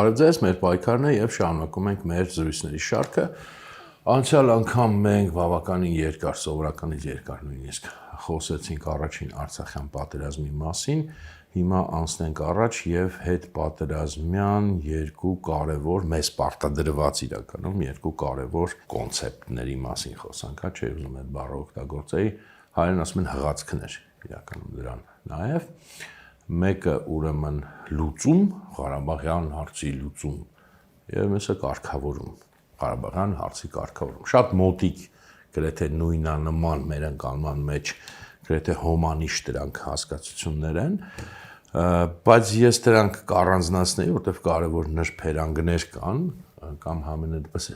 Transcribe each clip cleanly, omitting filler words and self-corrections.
Բարև ձեզ, մեր պայքարն է եւ շարունակում ենք մեր զրույցների շարքը։ Անցյալ անգամ մենք բավականին երկար, սովորականից երկար նույնիսկ խոսեցինք առաջին Արցախյան պատերազմի մասին։ Հիմա անցնենք առաջ եւ հետ պատերազմյան երկու կարևոր մեծ պարտադրված իրականում երկու կարևոր կոնցեպտների մասին խոսանք, չէ՞ ուզում եմ բառը օգտագործեի, հայերեն ասում են հղացքներ, իրականում դրան նաեւ մեկը ուրեմն լուծում, Ղարաբաղյան հարցի լուծում եւ մյուսը կարգավորում, Ղարաբաղյան հարցի կարգավորում։ Շատ մոտիկ, գրեթե նույնանման մեր ընկալման մեջ, գրեթե հոմանիշ դրանք հասկացություններ են, բայց ես դրանք կառանձնացնեի, որտեղ կարևոր նրբերանգներ կան, կամ համենայնդեպս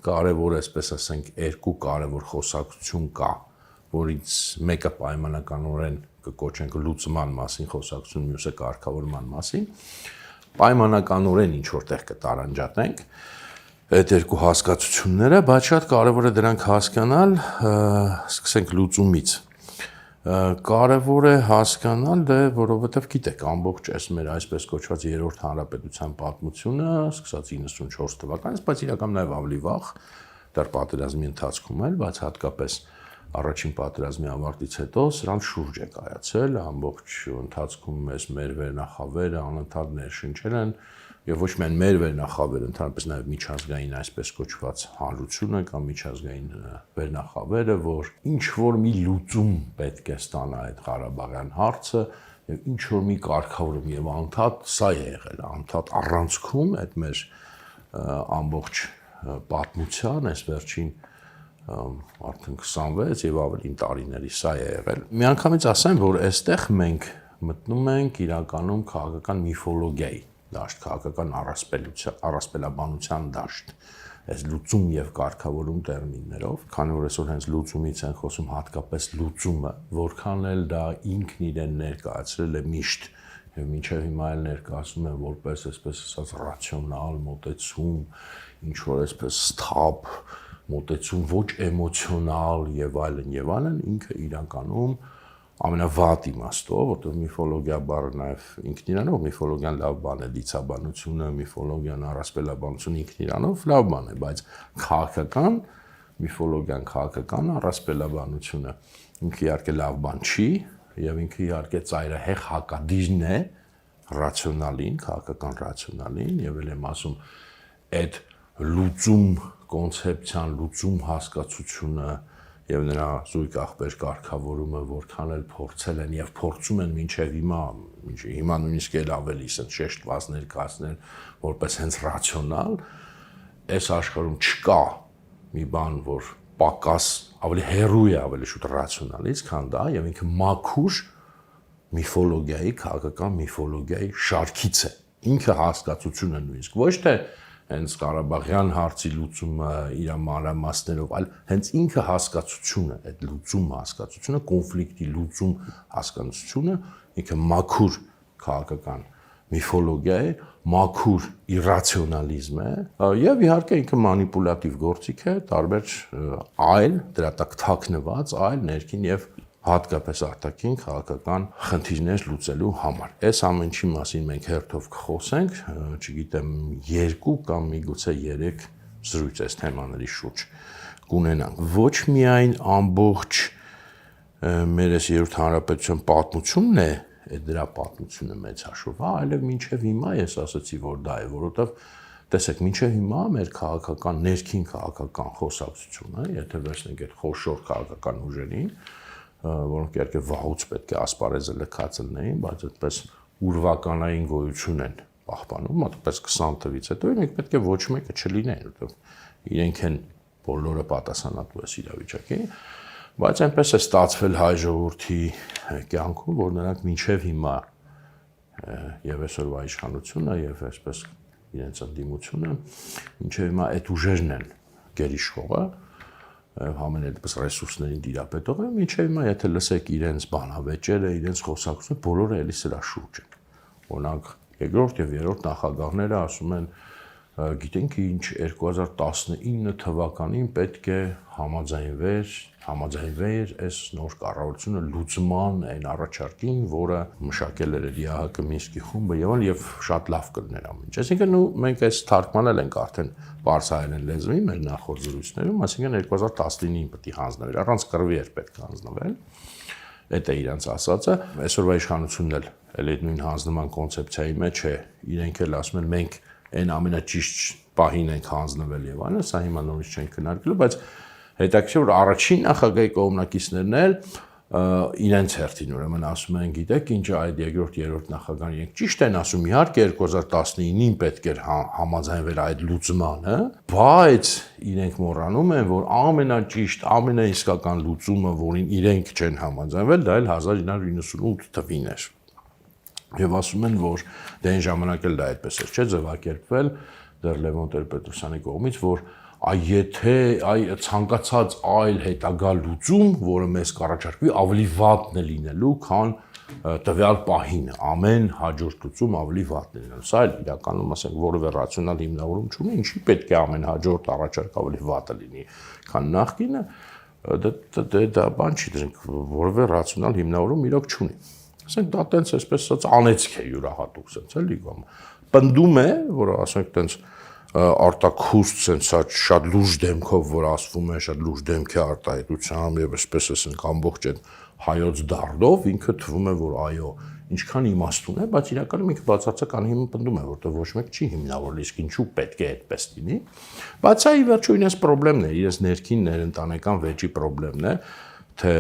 կարևոր, այսպես ասենք, երկու կարևոր խոսակցություն կա, որից մեկը պայմանականորեն կկոչենք լուծման մասին խոսակցություն, մյուսը կարգավորման մասին, պայմանականորեն ինչ որտեղ կտարանջատենք այդ երկու հասկացությունները, բայց շատ կարևոր է դրանք հասկանալ, սկսենք լուծումից։ Կարևոր է հասկանալ, որովհետև գիտեք, ամբողջ այս մեր այսպես կոչված երրորդ հանրապետության պատմությունը, սկսած 94 թվականից, բայց իրականում նաև ավելի վաղ, դեռ պատերազմի ընթացքում էլ, բայց հատկապես առաջին պատերազմի ավարտից հետո սրանց շուրջ է կայացել, ամբողջ ընթացքում մեր վերնախավերը անընդհատ ներշնչել են եւ ոչ միայն մեր վերնախավերը, ընդհանրապես նաեւ միջազգային այսպես կոչված հանրությունը կամ միջազգային վերնախավերը, որ ինչ որ մի լուծում պետք է ստանա այդ Ղարաբաղյան հարցը եւ ինչ որ մի կարգավորում եւ անդադ սա է եղել, անդադ առանցքում այդ մեր ամբողջ պատմության այս վերջին արդեն 26 եւ ավելին տարիների սա է եղել։ Միանգամից ասեմ, որ այստեղ մենք մտնում ենք իրականում քաղաքական միֆոլոգիայի դաշտ, քաղաքական առասպելաբանության դաշտ, այս լուծում եւ կարգավորում տերմիններով, քանի որ այսօր հենց լուծումից են խոսում, հատկապես լուծումը, որքան էլ դա ինքն իրեն ներկայացրել է միշտ եւ մինչեւ հիմա էլ ներկայացնում է որպես այսպես ասած ռացիոնալ մոտեցում, ինչ որ այսպես սթափ մոտեցում, ոչ էմոցիոնալ եւ այլն, ինքը իրականում ամենավատ իմաստով, որտեղ միֆոլոգիա բառը նաեւ ինքն իրանով միֆոլոգիան լավ բան է, դիցաբանությունը, միֆոլոգիան առասպելաբանությունը ինքն իրանով լավ բան է, բայց քաղաքական միֆոլոգիան, քաղաքական առասպելաբանությունը ինքը իհարկե լավ բան չի եւ ինքը իհարկե ծայրահեղ հակադիրն է ռացիոնալին, քաղաքական ռացիոնալին եւ էլ եմ ասում այդ լուծում կոնցեպցիան, լուծում հասկացությունը եւ նրա զույգ ախպեր կարգավորումը որքան էլ փորձել են եւ փորձում են մինչեւ հիմա նույնիսկ էլ ավելի շեշտված ներկայացնել որպես հենց ռացիոնալ, այս աշխարհում չկա մի բան, որ պակաս ավելի հեռու է ավելի շուտ ռացիոնալից, քան դա եւ ինքը մաքուր միֆոլոգիայի, քաղաքական միֆոլոգիայի շարքից է։ Ինքը հասկացությունը նույնիսկ ոչ թե հենց Ղարաբաղյան հարցի լուծումը իր մանրամասներով, այլ հենց ինքը հասկացությունը, այդ լուծում հասկացությունը, կոնֆլիկտի լուծում հասկացությունը, ինքը մաքուր քաղաքական միֆոլոգիա է, մաքուր իրացիոնալիզմ է, եւ իհարկե ինքը մանիպուլատիվ գործիք է, տարբեր այլ դրա տակ թաքնված այլ ներքին եւ հատկապես արտաքին քաղաքական խնդիրներ լուծելու համար։ Այս ամենի մասին մենք հերթով կխոսենք, չգիտեմ, 2 կամ միգուցե 3 զրույց այս թեմաների շուրջ կունենանք։ Ոչ միայն ամբողջ մեր այս երրորդ հանրապետության պատմությունն է, այդ դրա պատմությունը մեծ հաշվով, այլև մինչև հիմա ես ասացի, որ դա է, որովհետև տեսեք, մինչև հիմա մեր քաղաքական ներքին քաղաքական խոսակցությունը, եթե վերցնենք այդ խոշոր քաղաքական ուժերին, որոնք իհարկե վաղուց պետք է ասպարեզը լքած լինեին, բայց այդպես ուրվականային գոյություն են պահպանում, այդպես 20 թվից հետո մենք պետք է ոչ մեկը չլինեն, որովհետև իրենք են բոլորը պատասխանատու այս իրավիճակին, բայց այնպես է ստացվել հայ ժողովրդի կյանքում, որ նրանք մինչև հիմա եւ այսօրվա իշխանությունը եւ այսպես իրենց ընդդիմությունը մինչև հիմա այդ ուժերն են գերիշխողը համենայնդեպս ռեսուրսներին դիրապետողը, մինչև հիմա եթե լսեք իրենց բանավեճերը, իրենց խոսակցությունը, բոլորը էլի սրա շուրջ են։ Օրինակ, երկրորդ եւ երրորդ նախագահները ասում են, գիտենք ինչ 2019 թվականին պետք է համաձայնվեր համաձայնվեր այս նոր կառավարությունը լուծման այն առաջարկին, որը մշակել էր ԵԱՀԿ Մինսկի խումբը եւ շատ լավ կլներ ամեն ինչ։ Այսինքն մենք այս թարգմանել ենք արդեն պարսայերեն լեզվի մեր նախորդ զրույցներում, այսինքն 2019-ին պետք է հանձնվեր, առանց կռվի էր պետք է հանձնվել։ Դա է իրանց ասածը։ Այսօրվա իշխանությունն էլ այդ նույն հանձնման կոնցեպցիայի մեջ է, իրենք էլ ասում են մենք այն ամենաճիշտ պահին ենք հանձնվել եւ այլն, սա հիմա նորից չենք քննարկելու, բայց հետաքրքիր որ առաջին նախագահի կողմնակիցներն էլ իրենց հերթին ուրեմն ասում են, գիտեք, ինչ այդ երկրորդ, երրորդ նախագահան իրենք ճիշտ են ասում, իհարկե 2019-ին պետք էր համաձայնվել այդ լուծմանը, բայց իրենք մոռանում են, որ ամենաճիշտ, ամենաիսկական լուծումը, որին իրենք չեն համաձայնվել, դա էլ 1998 թվին էր։ Եվ ասում են, որ դե այն ժամանակ էլ դա այդպես էր, չէ՞, ձևակերպվել դեռ Լևոն Տեր-Պետրոսյանի կողմից, որ եթե ցանկացած այլ հետագա լուծում, որը մեզ կառաջարկվի, ավելի վատն է լինելու, քան տվյալ պահին, ամեն հաջորդ լուծում ավելի վատն է լինելու։ Սա էլ իրականում, ասենք, որևէ ռացիոնալ հիմնավորում չունի, ինչի պետք է ամեն հաջորդ առաջարկ ավելի վատը լինի, քան նախկինը, դա բան չի, դրանք որևէ ռացիոնալ հիմնավորում իրոք չունի։ Ասենք դա տենց այսպես ասած անեցք է յուրահատուկ, սենց էլի կամ պնդում է, որ ասենք տենց արտաքուստ սենց շատ լուրջ դեմքով, որ ասվում է, շատ լուրջ դեմքի արտահայտությամբ եւ այսպես ասենք ամբողջ այդ հայոց դարդով ինքը թվում է, որ այո, ինչքան իմաստուն է, բայց իրականում ինքը բացարձակ անհիմն պնդում է, որտեղ ոչ մեկ չի հիմնավորել, իսկ ինչու պետք է այդպես լինի։ Բայց այ վերջո իրենց խնդիրն է, իրենց ներքին ներընտանեկան վեճի խնդիրն է, թե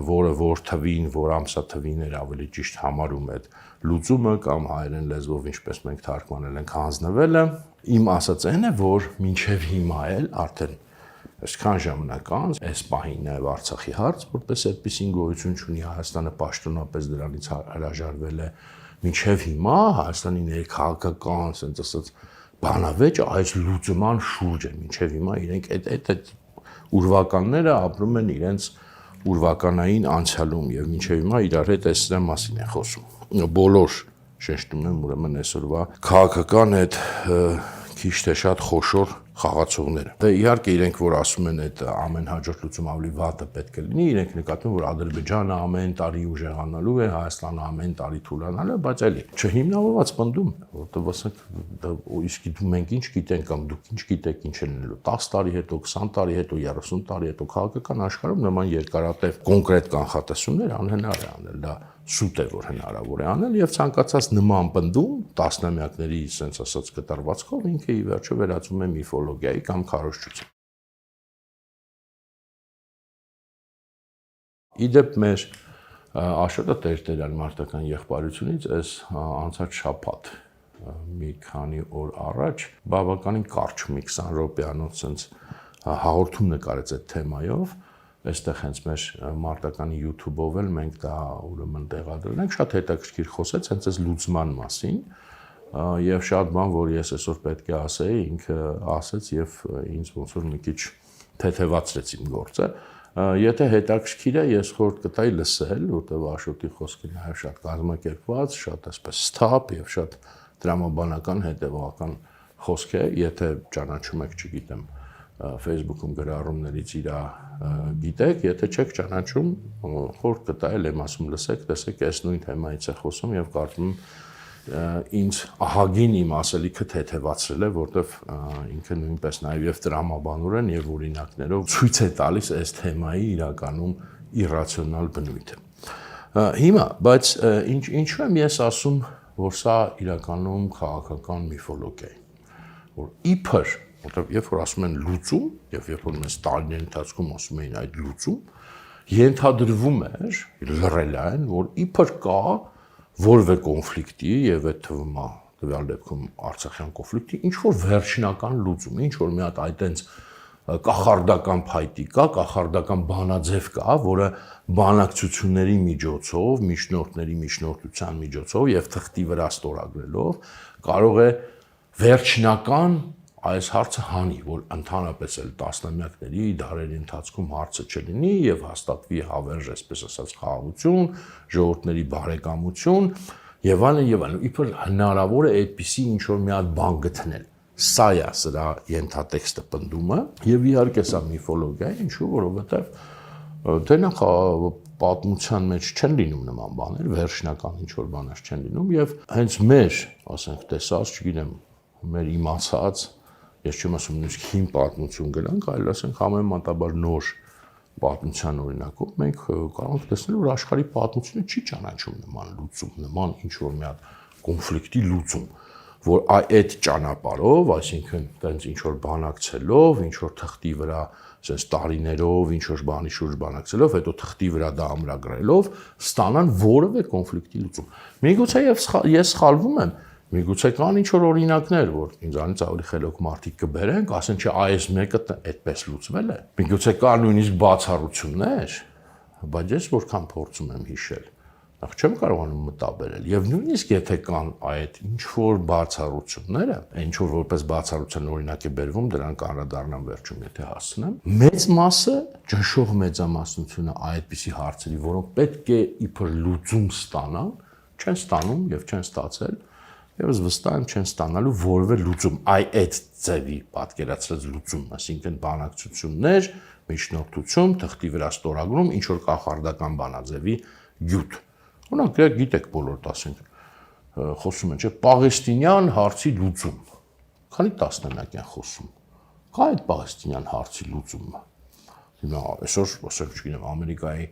որ թվին, որ ամսաթվին էր ավելի ճիշտ համարում այդ լուծումը կամ հայերեն լեզվով ինչպես մենք թարգմանել ենք հանձնվելը, իմ ասած այն է, որ մինչև հիմա էլ արդեն այսքան ժամանակ անց այս պահին նաև Արցախի հարց, որպես այդպիսին գոյություն չունի, Հայաստանը պաշտոնապես դրանից հրաժարվել է, մինչև հիմա Հայաստանի ներքաղաքական, ասենց ասած, բանավեճը այս լուծման շուրջ է, մինչև հիմա իրենք այդ ուրվականները ապրում են իրենց ուրվականային անցյալում եւ մինչեւ հիմա իրար հետ այս մասին են խոսում։ Բոլոր շեշտում եմ ուրեմն այսօրվա քաղաքական այդ քիչ թե շատ խոշոր խաղացողները։ Դե իհարկե իրենք որ ասում են այդ ամեն հաջորդ լուծում ավելի վատը պետք է լինի, իրենք նկատում որ Ադրբեջանը ամեն տարի ուժեղանալու է, Հայաստանը ամեն տարի թուլանալու է, բայց էլի չհիմնավորված պնդում է, որտեղ ասենք իսկ մենք ինչ գիտենք կամ դուք ինչ գիտեք ինչ է լինելու 10 տարի հետո, 20 տարի հետո, 30 տարի հետո քաղաքական աշխարհում նման երկարատև կոնկրետ կանխատեսումներ անհնար է անել, դա սուտ է որ հնարավոր է անել եւ ցանկացած նման պնդում տասնամյակների sense ասած կտրվածքով ինքը ի վերջո վերածում է միֆոլոգիայի կամ քարոզչության։ Իդեպ մեր Աշոտը Տեր-Տերյան մարտական եղբայրությունից այս անցած շաբաթ մի քանի օր առաջ բավականին կարճ մի 20 րոպեանոց sense հաղորդում նկարեց այդ թեմայով այստեղ հենց մեր մարտականի YouTube-ով էլ մենք դա ուրեմն տեղադրել ենք, շատ հետաքրքիր խոսեց հենց այս լուծման մասին եւ շատ բան, որ ես այսօր պետք է ասեի, ինքը ասեց եւ ինձ ոնց որ մի քիչ թեթևացրեց իմ գործը։ Եթե հետաքրքիր է, ես խորհուրդ կտայի լսել, որտեղ Աշոտի խոսքը նաեւ շատ կազմակերպված, շատ այսպես սթափ եւ շատ դրամաբանական հետեւողական խոսք է, եթե ճանաչում եք, չգիտեմ, Facebook-ում գրառումներից իր գիտեք, եթե չեք ճանաչում, խորհուրդ կտայել եմ ասում լսեք, տեսեք, այս նույն թեմայից է խոսում եւ կարծում ինձ ահագին իմ ասելիքը թեթևացրել է, որտեվ ինքը նույնպես նաեւ եւ դրամաբանորեն եւ օրինակներով ցույց է տալիս այս թեմայի իրականում իրացիոնալ բնույթը։ Հիմա, բայց ինչու եմ ես ասում, որ սա իրականում քաղաքական միֆոլոգիա է, որ իբր որտեղ երբ որ ասում են լուծում եւ երբ որ մենք տարիների ընթացքում ասում էին այդ լուծում, ենթադրվում էր լռել այն, որ իբր կա որևէ կոնֆլիկտի եւ այդ թվում է տվյալ դեպքում Արցախյան կոնֆլիկտի ինչ որ վերջնական լուծում, ինչ որ մի հատ այտենց կախարդական փայտի կա, կախարդական բանաձև կա, որը բանակցությունների միջոցով, միջնորդների միջնորդության միջոցով եւ թղթի վրա ստորագրելով կարող է վերջնական այս հարցը հանի, որ ընդհանրապես էլ տասնամյակների դարերի ընթացքում հարցը չլինի եւ հաստատվի հավերժ, այսպես ասած, խաղաղություն, ժողովուրդների բարեկամություն եւ այլն, իբր հնարավոր է այդպիսի ինչ որ մի հատ բան գտնել։ Սա է սրա ենթատեքստը պնդումը եւ իհարկե սա միֆոլոգիա է, ինչու որովհետեւ Դե նախ պատմության մեջ չեն լինում նման բաներ, վերջնական ինչ-որ բաներ չեն լինում եւ հենց մեր, ասենք, տեսած, չգիտեմ, մեր իմացած, ես չեմ ասում նույնիսկ հին պատմություն գրանք, այլ ասենք համեմատաբար նոր պատմության օրինակով մենք կարող ենք տեսնել, որ աշխարհի պատմությունը չի ճանաչում նման լուծում, նման ինչ-որ մի հատ կոնֆլիկտի լուծում, որ այդ ճանապարհով, այսինքն տենց ինչ-որ բանակցելով, ինչ-որ թղթի վրա sense տարիներով ինչ-որ բանի շուրջ բանակցելով, հետո թղթի վրա դա ամրագրելով, ստանան որևէ կոնֆլիկտի լուծում։ Միգուցե ես սխալվում եմ, միգուցե կան ինչ-որ օրինակներ, որ ինձանից ավելի խելոք մարդիկ կբերեն, ասեն չէ, այս մեկը այդպես լուծվել է։ Միգուցե կան նույնիսկ բացառություններ, բայց ես որքան փորձում եմ հիշել, նախ չեմ կարողանում մտաբերել եւ նույնիսկ եթե կան այդ ինչ-որ բացառությունները, ինչ-որ որպես բացառության օրինակ է բերվում, դրան կանրադառնամ վերջում, եթե հասցնեմ, մեծ մասը ճնշող մեծամասնությունը այդպիսի հարցերի, որոնք պետք է իբր լուծում ստանան, չեն ստանում եւ չեն ստացել, եւ վստահ եմ չեն ստանալու որևէ լուծում, այդ ձևի պատկերացրած լուծում, այսինքն բանակցություններ, միջնորդություն, թղթի վրա ստորագրում, ինչ որ կախարդական բանաձևի գյուտ։ Օրինակ, գիտեք բոլորդ ասենք, խոսում են, չէ, Պաղեստինյան հարցի լուծում։ Քանի տասնամյակ են խոսում։ Կա այդ Պաղեստինյան հարցի լուծումը։ Հիմա այսօր, ասենք, չգիտեմ, Ամերիկայի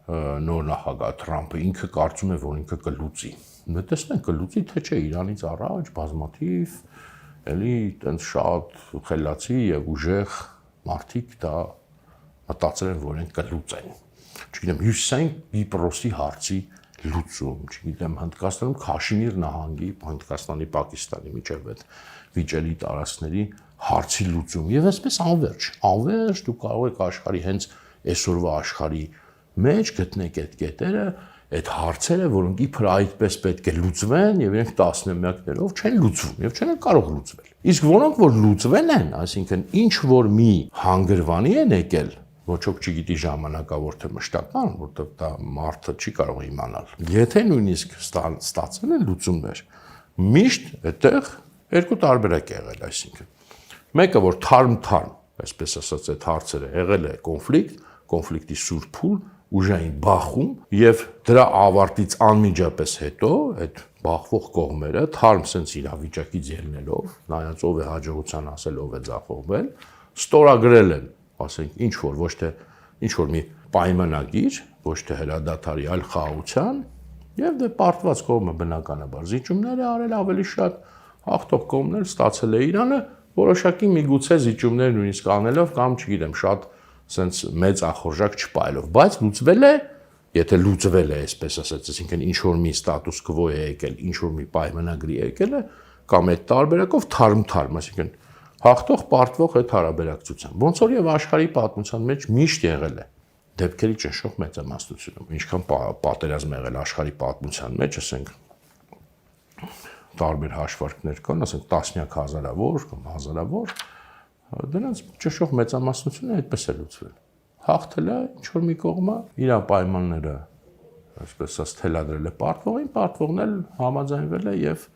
նոր նախագահ Թրամփը ինքը կարծում է, որ ինքը կլուծի։ Մենք տեսնենք կլուծի, թե չէ, Իրանից առաջ բազմաթիվ էլի տենց շատ խելացի եւ ուժեղ մարդիկ դա մտածել են, որ են կլուծեն։ Չգիտեմ, հյուսիսային Կիպրոսի հարցի լուծում, չգիտեմ, Հնդկաստանում Քաշմիր նահանգի, Հնդկաստանի, Պակիստանի միջև այդ վիճելի տարածքների հարցի լուծում եւ այսպես անverջ դու կարող եք աշխարհի հենց այսօրվա աշխարհի մեջ գտնեք այդ կետերը, այդ հարցերը, որոնք իբր այդպես պետք է լուծվեն եւ իրենք տասնամյակներով չեն լուծվում եւ չեն կարող լուծվել։ Իսկ որոնք որ լուծվել են, այսինքն ինչ որ մի հանգրվանի են եկել, ոչ ոք չգիտի ժամանակավոր թե մշտական, որտեղ դա մարդը չի կարող իմանալ։ Եթե նույնիսկ ստացել են լուծումներ, միշտ այդտեղ երկու տարբերակ է եղել, այսինքն մեկը որ թարմ, այսպես ասած, այդ հարցերը եղել է կոնֆլիկտի սուր փուլ, ուժային բախում եւ դրա ավարտից անմիջապես հետո այդ բախվող կողմերը թարմ sense իրավիճակից ելնելով, նայած ով է հաջողության ասել, ով է ձախողվել, ստորագրել են, ասենք, ինչ որ ոչ թե ինչ որ մի պայմանագիր, ոչ թե հրադադարի, այլ խաղաղության եւ դե պարտված կողմը բնականաբար զիջումներ է արել ավելի շատ, հաղթող կողմն ստացել է Իրանը, որոշակի միգուցե զիջումներ նույնիսկ անելով կամ չգիտեմ, շատ sense մեծ ախորժակ չպայելով, բայց լուծվել է, եթե լուծվել է, այսպես ասած, այսինքն ինչ որ մի ստատուս կվո է եկել, ինչ որ մի պայմանագրի եկել է, կամ այդ տարբերակով թարմ, այսինքն հաղթող պարտվող այդ հարաբերակցությամբ։ Ոնց որ եւ աշխարհի պատմության մեջ միշտ եղել է դեպքերի ճնշող մեծամասնությունում, ինչքան պատերազմ եղել աշխարհի պատմության մեջ, ասենք տարբեր հաշվարկներ կան, ասենք տասնյակ հազարավոր կամ հազարավոր, դրանց ճնշող մեծամասնությունը այդպես է լուծվել։ Հաղթել է ինչ որ մի կողմը, իր պայմանները, այսպես ասած, թելադրել է պարտվողին, պարտվողն էլ համաձայնվել է եւ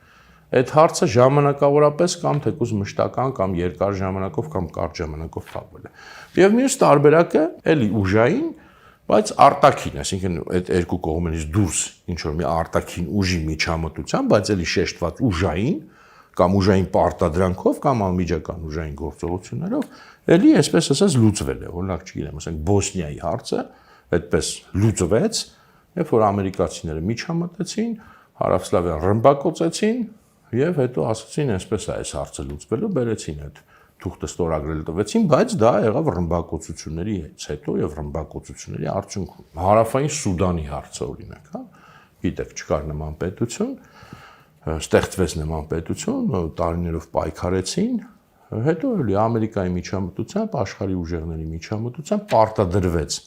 այդ հարցը ժամանակավորապես կամ թեկուզ մշտական կամ երկար ժամանակով կամ կարճ ժամանակով փակվել է։ Եվ մյուս տարբերակը էլի ուժային, բայց արտաքին, այսինքն այդ երկու կողմերից դուրս ինչ որ մի արտաքին ուժի միջամտությամբ, բայց էլի շեշտված ուժային կամ ուժային պարտադրանքով կամ անմիջական ուժային գործողություններով, էլի այսպես ասած լուծվել է։ Օրինակ, չգիտեմ, ասենք Բոսնիայի հարցը այդպես լուծվեց, երբ որ ամերիկացիները միջամտեցին, հարավսլավյան ռմբակոծեցին եւ հետո ասացին, այսպես է այս հարցը լուծվելու, բերեցին այդ թուղթը ստորագրել տվեցին, բայց դա եղավ ռմբակոծությունների հետո եւ ռմբակոծությունների արդյունքում։ Հարավային Սուդանի հարցը օրինակ, հա, գիտեք, չկար նման պետություն, ստեղծվեց նման պետություն, տարիներով պայքարեցին, հետո էլի Ամերիկայի միջամտությամբ, աշխարհի ուժերների միջամտությամբ պարտադրվեց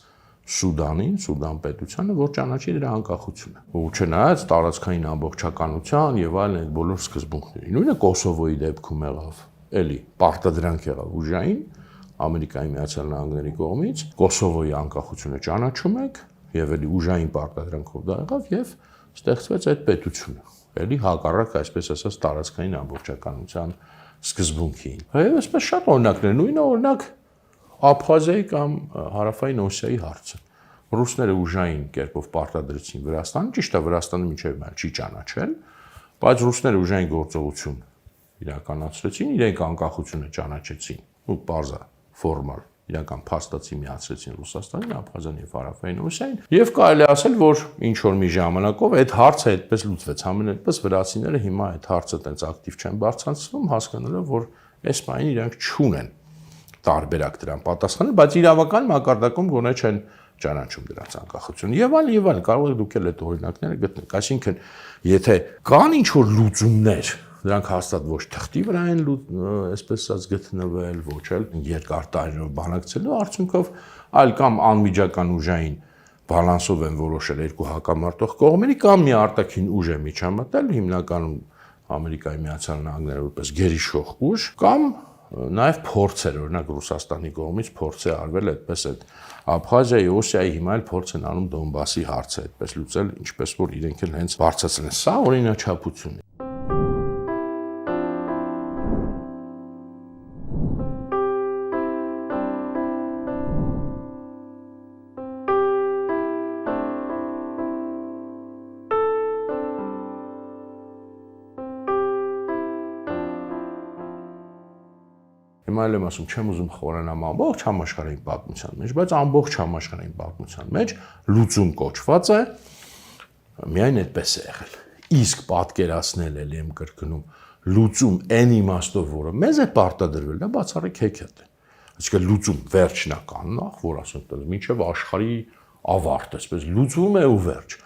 Սուդանին, Սուդան պետությանը, որ ճանաչի դրա անկախությունը։ Ու չնայած տարածքային ամբողջականության եւ այլն այդ բոլոր սկզբունքների։ Նույնը Կոսովոյի դեպքում եղավ, էլի պարտադրանք եղավ ուժային Ամերիկայի Միացյալ Նահանգների կողմից, Կոսովոյի անկախությունը ճանաչում եք եւ էլի ուժային պարտադրանքով դա եղավ եւ ստեղծվեց այդ պետությունը։ Էլի հակառակ, այսպես ասած, տարածքային ամբողջականության սկզբունքին։ Եվ այսպես շատ օրինակներ, նույնը օրինակ Աբխազիայի կամ Հարավային Օսիայի հարցը։ Ռուսները ուժային կերպով պարտադրեցին Վրաստանը, ճիշտ է, Վրաստանը մինչև այլ չի ճանաչել, բայց ռուսները ուժային գործողություն իրականացրեցին, իրենք անկախությունը ճանաչեցին, ու պարզա ֆորմալ իրական փաստացի միացրեցին Ռուսաստանին, Աբխազիան եւ Հարավային Օսիային, եւ կարելի ասել, որ ինչ որ մի ժամանակով այդ հարցը այդպես լուծվեց, համենայնպես վրացիները հիմա այդ հարցը տենց ակտիվ չեն բարձրացնում, հասկանալով, որ այս բանին իրենք չունեն տարբերակ դրան պատասխանել, բայց իրավական մակարդակում գոնե չեն ճանաչում դրանց անկախությունը։ Եվ այլն, կարող եք դուք էլ այդ օրինակները գտնել։ Այսինքն, եթե կան ինչ որ լուծումներ, դրանք հաստատ ոչ թղթի վրա են այսպես ասած գտնվել, ոչ էլ երկար տարիներով բանակցելու արդյունքով, այլ կամ անմիջական ուժային բալանսով են որոշել երկու հակամարտող կողմերի կամ մի արտաքին ուժ է միջամտել, հիմնականում Ամերիկայի Միացյալ Նահանգները որպես գերիշխող ուժ, կամ նաև փորձեր, օրինակ Ռուսաստանի կողմից փորձ է արվել այդպես այդ Աբխազիայի, Օսիայի հիմա էլ փորձ են անում Դոնբասի հարցը այդպես լուծել, ինչպես որ իրենք էլ հենց բարձրացրել են։ Սա օրինաչափություն է։ Հիմա էլ եմ ասում, չեմ ուզում խորանամ ամբողջ համաշխարհային պատմության մեջ, բայց ամբողջ համաշխարհային պատմության մեջ լուծում կոչված է, միայն այդպես է եղել։ Իսկ պատկերացնել էլ եմ կրկնում, լուծում այն իմաստով, որը մեզ է պարտադրվել, դա բացառիկ հեքիաթ է։ Այսինքն լուծում վերջնական նախ, որ ասենք, մինչև աշխարհի ավարտ, այսպես լուծվում է ու վերջ։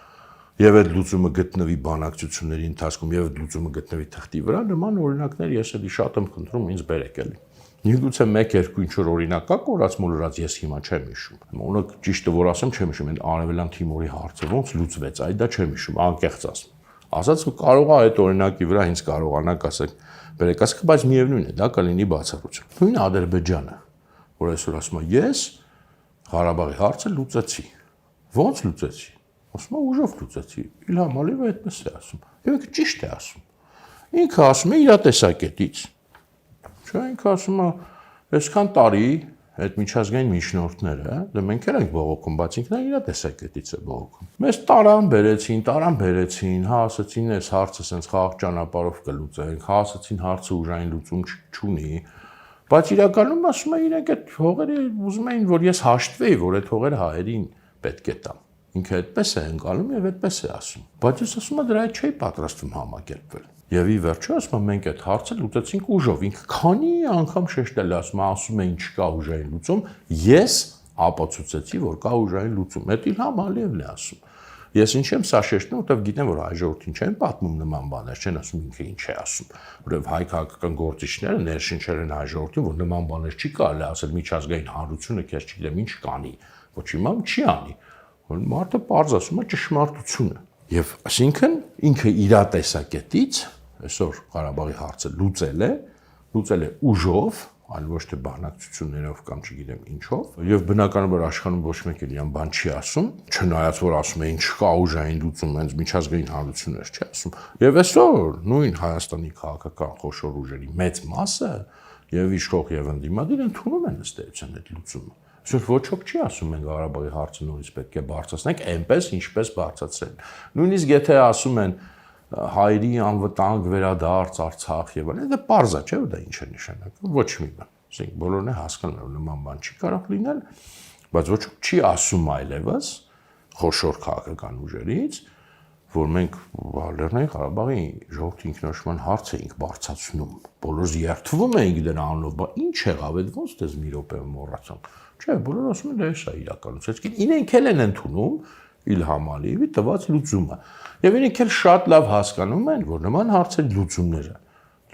Եվ այդ լուծումը գտնվի բանակցությունների ընթացքում, եւ այդ լուծումը գտնվի թղթի վրա, նման օրինակներ ես էլի շատ եմ խնդրում ինձ բերեք էլի։ Միգուցե 1-2 ինչ-որ օրինակ կա, կորած մոլորած ես հիմա չեմ հիշում։ Օրինակ ճիշտը որ ասեմ, չեմ հիշում, այն Արևելյան Թիմորի հարցը ոնց լուծվեց, այ դա չեմ հիշում, անկեղծ ասում։ Ասած կարող է այդ օրինակի վրա ինձ կարողանաք ասեք, բերեք, ասեք, բայց միևնույն է, դա կլինի բացառություն։ Նույն Ադրբեջանը, որ այսօր ասում է, ես Ղարաբաղի հարցը լուծեցի։ Ոնց լուծեցի։ Ասում է ուժով լուծեցի։ Իլհամ Ալիևը այդպես է ասում։ Եվ ինքը ճիշտ է ասում։ Ինքը ասում է իր տեսակետից։ Չէ, ինքը ասում է, այսքան տարի այդ միջազգային միջնորդները, դե մենք էլ ենք բողոքում, բայց ինքն իր տեսակետից է բողոքում։ Մեզ տարան բերեցին, հա ասացին, այս հարցը սենց խաղաղ ճանապարհով կլուծենք, հա ասացին հարցը ուժային լուծում չունի, բայց իրականում ասում է իրենք այդ հողերը ուզում էին, որ ես հաշտվեի, որ այդ հողերը հայերին պետք է տամ։ Ինքը այդպես է ընկալում եւ այդպես է ասում։ Բայց ես ասում եմ դրա հետ չէի պատրաստվում համակերպվել։ Եվ ի վերջո ասում եմ մենք այդ հարցը լուծեցինք ուժով։ Ինքը քանի անգամ շեշտել է ասում է չկա ուժային լուծում, ես ապացուցեցի, որ կա ուժային լուծում։ Այդ Իլհամ Ալիևն է ասում։ Ես ինչ եմ սա շեշտում, որովհետեւ գիտեմ, որ հայ ժողովրդին չեն պատմում նման բաներ, չեն ասում ինքը ինչ է ասում։ Որովհետեւ հայ քաղաքական գործիչները ներշնչել են հայ ժողովրդին, որ նման բաներ չի կարելի ասել միջազգային հանրությունը քեզ չգիտեմ ինչ կանի, ոչ իմամ չի անի։ Մարդը պարզ ասում է ճշմարտությունը։ Եվ այսինքն ինքը իր տեսակետից այսօր Ղարաբաղի հարցը լուծել է ուժով, այլ ոչ թե բանակցություններով կամ չգիտեմ ինչով, եւ բնականաբար աշխարհում ոչ մեկ էլ իրան բան չի ասում, չնայած որ ասում է ինչ կա ուժային լուծում, հենց միջազգային հանրություններ չի ասում։ Եվ այսօր նույն Հայաստանի քաղաքական խոշոր ուժերի մեծ մասը եւ իշխող եւ ընդդիմադիր ընդունում են ըստ էության այդ լուծումը։ Այսօր ոչ ոք չի ասում մենք Ղարաբաղի հարցը նորից պետք է բարձրացնենք, այնպես ինչպես բարձրացրել։ Նույնիսկ եթե ասում են հայերի անվտանգ վերադարձ Արցախ եւ այլն, դա պարզ է, չէ՞ դա ինչ է նշանակում, ոչ մի բան։ Ասենք բոլորն է հասկանում, որ նման բան չի կարող լինել, բայց ոչ ոք չի ասում այլևս խոշոր քաղաքական ուժերից, որ մենք Լեռնային Ղարաբաղի ժողովրդի ինքնորոշման հարցը ենք բարձրացնում։ Բոլորս երթվում էինք դրա անունով, բա ինչ եղավ, այդ ոնց դες մի րոպե մոռացանք։ Չէ, բոլորը ասում են դա էս է իրականություն։ Իրենք էլ են ընդունում Իլհամ Ալիևի տված լուծումը։ Եվ իրենք էլ շատ լավ հասկանում են, որ նման հարցերի լուծումները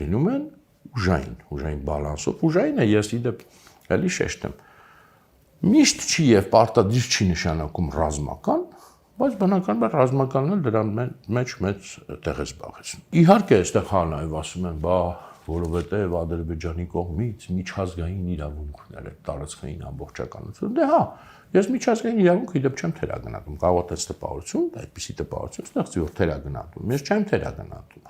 լինում են ուժային բալանսով։ Ուժային է, ես իդեպ էլի շեշտեմ։ Միշտ չի եւ պարտադիր չի նշանակում ռազմական, բայց բնականաբար ռազմականն էլ դրա մեջ մեծ տեղ է զբաղեցնում։ Իհարկե, այստեղ հա նաեւ ասում են, բա որովհետեւ Ադրբեջանի կողմից միջազգային իրավունքներ է, տարածքային ամբողջականություն։ Դե հա, ես միջազգային իրավունքը իդեպ չեմ թերագնահատում, կարող է տպավորություն, այդպիսի տպավորություն ստեղծի, որ թերագնահատում։ Ես չեմ թերագնահատում։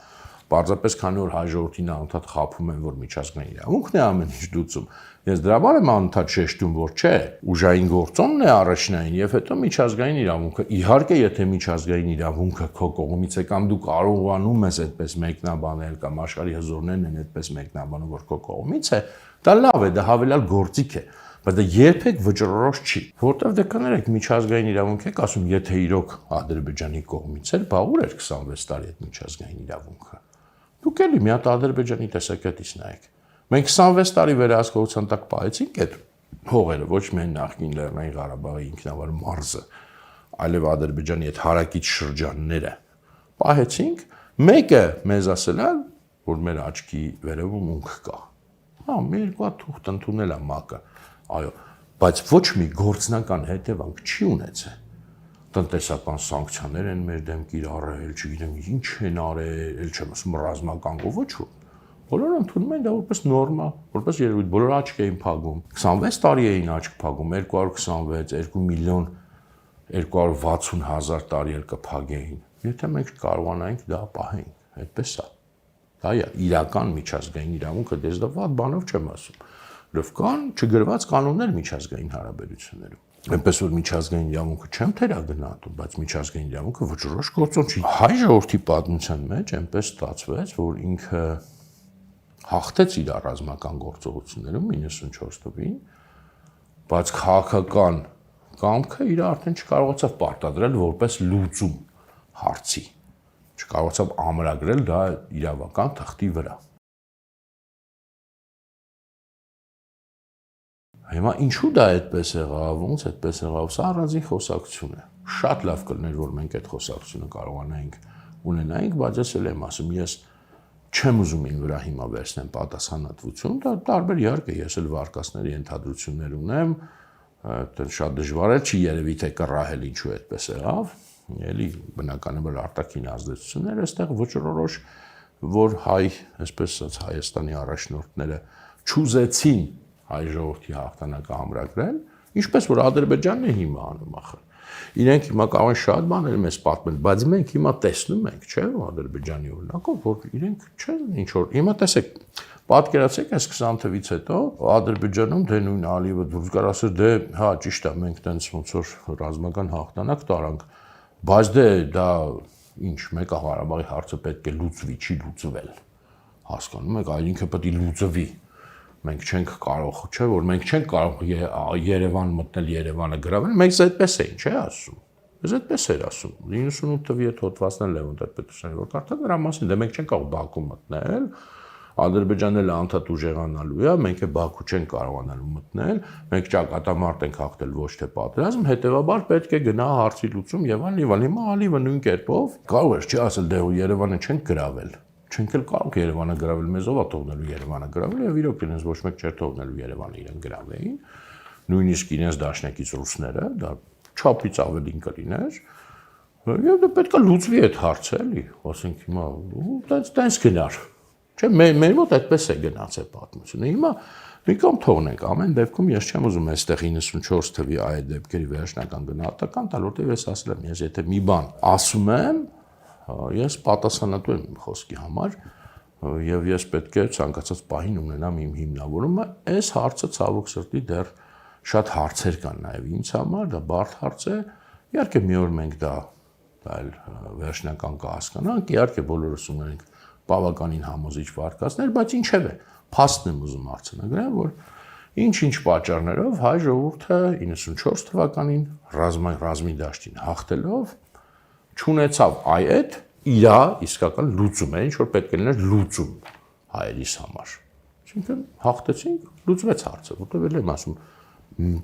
Պարզապես քանի որ հայ ժողովրդին անընդհատ խաբում են, որ միջազգային իրավունքն է ամեն ինչ լուծում։ Ես դրա համար եմ անընդհատ շեշտում, որ չէ, ուժային գործոնն է առաջնային եւ հետո միջազգային իրավունքը։ Իհարկե, եթե միջազգային իրավունքը քո կողմից է կամ դու կարողանում ես այդպես մեկնաբանել կամ աշխարհի հզորներն են այդպես մեկնաբանում, որ քո կողմից է, դա լավ է, դա հավելյալ գործիք է, բայց դա երբեք վճռորոշ չի, որտեղ դե կներեք միջազգային իրավունք եք ասում, եթե իրոք Ադրբեջանի կողմից էր, բա ուր էր 26 տարի այդ միջազգային իրավունքը։ Դուք էլի մի հատ Ադրբեջանի տեսակետից նայեք։ Մենք 26 տարի վերահսկողության տակ պահեցինք այդ հողերը, ոչ միայն նախկին Լեռնային Ղարաբաղի ինքնավար մարզը, այլև Ադրբեջանի այդ հարակից շրջանները պահեցինք, մեկը մեզ ասել է, որ մեր աչքի վերևում ունք կա։ Հա, մի երկու հատ թուղթ ընդունել է ՄԱԿ-ը, այո, բայց ոչ մի գործնական հետևանք չի ունեցել։ Տնտեսական սանկցիաներ են մեր դեմ կիրառել, չգիտեմ ինչ են արել, ել չեմ ասում ռազմական ոչ որ։ Բոլորը ընդունում են դա որպես նորմա, որպես երևույթ, բոլորը աչք էին փակում։ 26 տարի էին աչք փակում, 226, 2 միլիոն 260 հազար տարի էլ կփակեին։ Եթե մենք կարողանանք դա պահենք, այդպես է։ Դա է իրական միջազգային իրավունքը, դες դա վատ բանով չեմ ասում։ Լավ կան չգրված կանոններ միջազգային հարաբերություններում։ Այնպես որ միջազգային իրավունքը չեմ թերագնահատում, բայց միջազգային իրավունքը վճռորոշ գործոն չի։ Հայ ժողովրդի պատմության մեջ այնպես ստացվեց, որ ինքը հաղթեց իր ռազմական գործողություններում 94 թվականին, բայց քաղաքական կամքը իր արդեն չկարողացավ պարտադրել որպես լուծում հարցի, չկարողացավ ամրագրել դա իրավական թղթի վրա։ Հիմա ինչու դա այդպես եղավ, ոնց այդպես եղավ, սա առանձին խոսակցություն է։ Շատ լավ կլիներ, որ մենք այդ խոսակցությունը կարողանայինք ունենայինք, բայց ես էլ եմ ասում, ես չեմ ուզում ին վրա հիմա վերցնեմ պատասխանատվություն, դա տարբեր իհարկե ես էլ վարկածների ենթադրություններ ունեմ, շատ դժվար է, չի երևի թե կռահել ինչու այդպես եղավ, էլի բնականաբար արտաքին ազդեցությունները այստեղ վճռորոշ, որ հայ, այսպես ասած Հայաստանի առաջնորդները չուզեցին հայ ժողովրդի հաղթանակը ամրագրել, ինչպես որ Ադրբեջանն է հիմա անում ախր։ Իրենք հիմա կարող են շատ բաներ մեզ պատմել, բայց մենք հիմա տեսնում ենք, չէ՞, Ադրբեջանի օրինակով, որ իրենք չեն ինչ որ հիմա տեսեք, պատկերացրեք այս 20 թվականից հետո Ադրբեջանում դե նույն Ալիևը դուրս գար ասել, դե հա ճիշտ է, մենք տենց ոնց որ ռազմական հաղթանակ տարանք, բայց դե դա ինչ, մեկը Ղարաբաղի հարցը պետք է լուծվի, չի լուծվել։ Հասկանում եք, այլ ինքը պետք է լուծվի։ Մենք չենք կարող, չէ՞ որ մենք չենք կարող Երևան մտնել, Երևանը գրավել, մենք այդպես էին, չէ՞ ասում։ Ես այդպես էր ասում։ 98 թվականի այդ հոդվածն էլ Լևոն Տեր-Պետրոսյանի որ կարդա դրա մասին, դե մենք չենք կարող Բաքու մտնել, Ադրբեջանն էլ անդադ ուժեղանալու է, մենք է Բաքու չենք կարողանալու մտնել, մենք ճակատամարտ ենք հաղթել, ոչ թե պատերազմ, հետեւաբար պետք է գնա հարցի լուծում եւ այլն։ Հիմա Ալիևը նույն կերպով կարող էր չի ասել, դե Երևանը չենք գրավել։ Չենք էլ կարող Երևանը գրավել, մեզ ով է թողնելու Երևանը գրավել եւ իրոք իրենց ոչ մեկ չէր թողնելու Երևանը իրեն գրավեին, նույնիսկ իրենց դաշնակից ռուսները, դա չափից ավելին կլիներ, եւ դա պետք է լուծվի այդ հարցը, էլի, ասենք հիմա տենց գնար, չէ՞, մեր մոտ այդպես է գնացել պատմությունը, հիմա մի կողմ թողնենք, ամեն դեպքում ես չեմ ուզում այստեղ 94 թվի այդ դեպքերի վերջնական գնահատական տալ, որտեղ ես ասել եմ, ես եթե մի բան ասում եմ, ես պատասխանատու եմ իմ խոսքի համար եւ ես պետք է ցանկացած պահին ունենամ իմ հիմնավորումը, այս հարցը ցավոք սրտի դեռ շատ հարցեր կան նաեւ ինձ համար, դա բարդ հարց է, իհարկե մի օր մենք դա այլ վերջնական կհասկանանք, իհարկե բոլորս ունենք բավականին համոզիչ վարկածներ, բայց ինչևէ, փաստն եմ ուզում արձանագրել, որ ինչ-ինչ պատճառներով հայ ժողովուրդը 94 թվականին ռազմի դաշտին հաղթելով չունեցավ այդ իրա իսկական լուծում է, ինչ որ պետք է լիներ լուծում հայերիս համար։ Այսինքն հաղթեցինք, լուծվեց հարցը, որտեղ էլ եմ ասում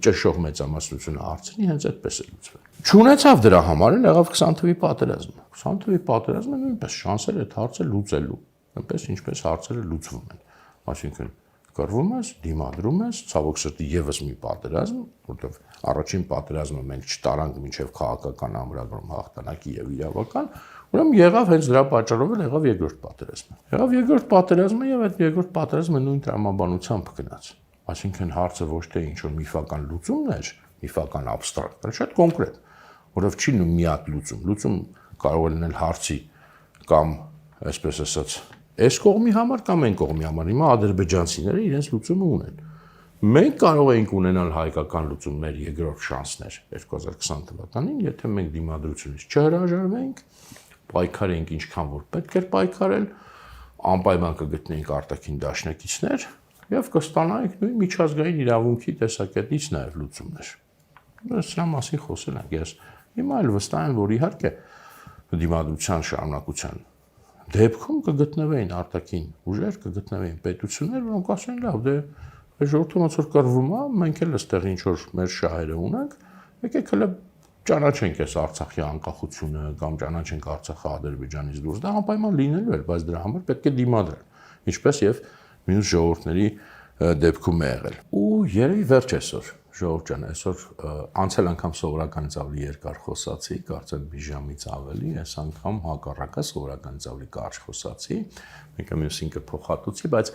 ճշող մեծամասնությունը հարցնի հենց այդպես է լուծվել։ Չունեցավ դրա համար էլ եղավ 20 թվականի պատերազմը։ 20 թվականի պատերազմը նույնպես շանսեր այդ հարցը լուծելու, այնպես ինչպես հարցերը լուծվում են։ Այսինքն կռվում ես, դիմադրում ես, ցավոք սրտի եւս մի պատերազմ, որտեղ առաջին պատերազմը մենք չտարանք մինչեւ քաղաքական ամրագրում հաղթանակի եւ իրավական, ուրեմն եղավ հենց դրա պատճառով էլ եղավ երկրորդ պատերազմը։ Եղավ երկրորդ պատերազմը եւ այդ երկրորդ պատերազմը նույն տրամաբանությամբ գնաց։ Այսինքն հարցը ոչ թե ինչ որ միֆական լուծումն էր, միֆական абստրակտ, այլ շատ կոնկրետ, որով չի նույն մի հատ լուծում։ Լուծում կարող է լինել հարցի կամ այսպես ասած այս կողմի համար կամ այն կողմի համար։ Հիմա ադրբեջանցիները իրենց լուծումը ունեն։ Մենք կարող ենք ունենալ հայկական լուծումներ երկրորդ շանսներ 2020 թվականին, եթե մենք դիմադրությունից չհրաժարվենք, պայքարենք ինչքան որ պետք է պայքարել, անպայման կգտնենք արտաքին դաշնակիցներ եւ կստանանք նույն միջազգային իրավունքի տեսակետից նաեւ լուծումներ։ Սրա մասին խոսել ենք ես։ Հիմա էլ վստահ եմ, որ իհարկե դիմադրության շարունակության դեպքում կգտնվեին արտաքին ուժեր, կգտնվեին պետություններ, որոնք ասեն լավ, դե ժողովուրդը ոնց որ կռվում է, մենք էլ այստեղ ինչ որ մեր շահերը ունենք, եկեք հələ ճանաչենք այս Արցախի անկախությունը կամ ճանաչենք Արցախը Ադրբեջանից դուրս, դա անպայման լինելու է, բայց դրա համար պետք է դիմադրել, ինչպես եւ մյուս ժողովուրդների դեպքում է եղել։ Ու երևի վերջ այսօր ժողովուրդ ջան, այսօր անցյալ անգամ սովորականից ավելի երկար խոսացի, կարծեմ մի ժամից ավելի, այս անգամ հակառակը սովորականից ավելի կարճ խոսացի, մեկը մյուսին կփոխհատուցի, բայց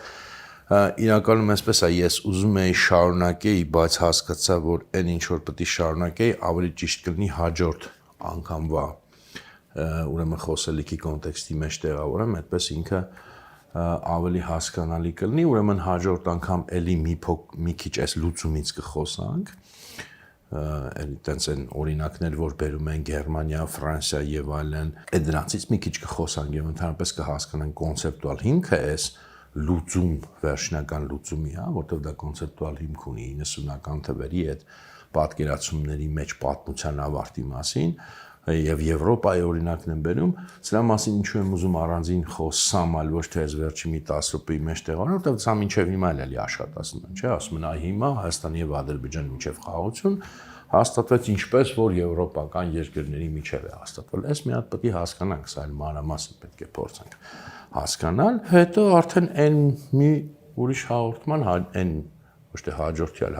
իրականում այսպես է, ես ուզում էի շարունակեի, բայց հասկացա, որ այն ինչ որ պետք է շարունակեի, ավելի ճիշտ կլինի հաջորդ անգամվա ուրեմն խոսելիքի կոնտեքստի մեջ տեղավորեմ, այդպես ինքը ավելի հասկանալի կլինի, ուրեմն հաջորդ անգամ էլի մի քիչ այս լուծումից կխոսանք, էլի տենց են օրինակներ, որ բերում են Գերմանիա, Ֆրանսիա եւ այլն, այդ դրանցից մի քիչ կխոսանք եւ ընդհանրապես կհասկանանք կոնցեպտուալ հիմքը էս լուծում, վերջնական լուծումի, հա, որտեղ դա կոնցեպտուալ հիմք ունի 90-ական թվերի այդ պատկերացումների մեջ պատմության ավարտի մասին եւ Եվրոպայի օրինակն եմ բերում, սրա մասին ինչու եմ ուզում առանձին խոսամ, այլ ոչ թե այս վերջի մի 10 րոպեի մեջ տեղանալ, որտեղ սա մինչեւ հիմա էլի աշխատացնում են, չէ՞, ասում են, այ հիմա Հայաստանի եւ Ադրբեջանի միջեւ խաղաղություն հաստատվեց ինչպես որ եվրոպական երկրների միջև է հաստատվել։ Այս մի հատ պետք է հասկանանք, սա այլ մանրամասն պետք է փորձենք հասկանալ, հետո արդեն այն մի ուրիշ հաղորդման, այն ոչ թե հաջորդի, այլ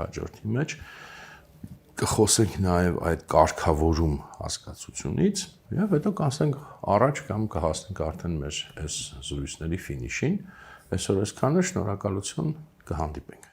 հաջորդի մեջ կխոսենք նաև այդ կարգավորում հասկացությունից եւ հետո կանցնենք առաջ կամ կհասնենք արդեն մեր այս զրույցների ֆինիշին։ Այսօր այսքանը, շնորհակալություն, կհանդիպենք։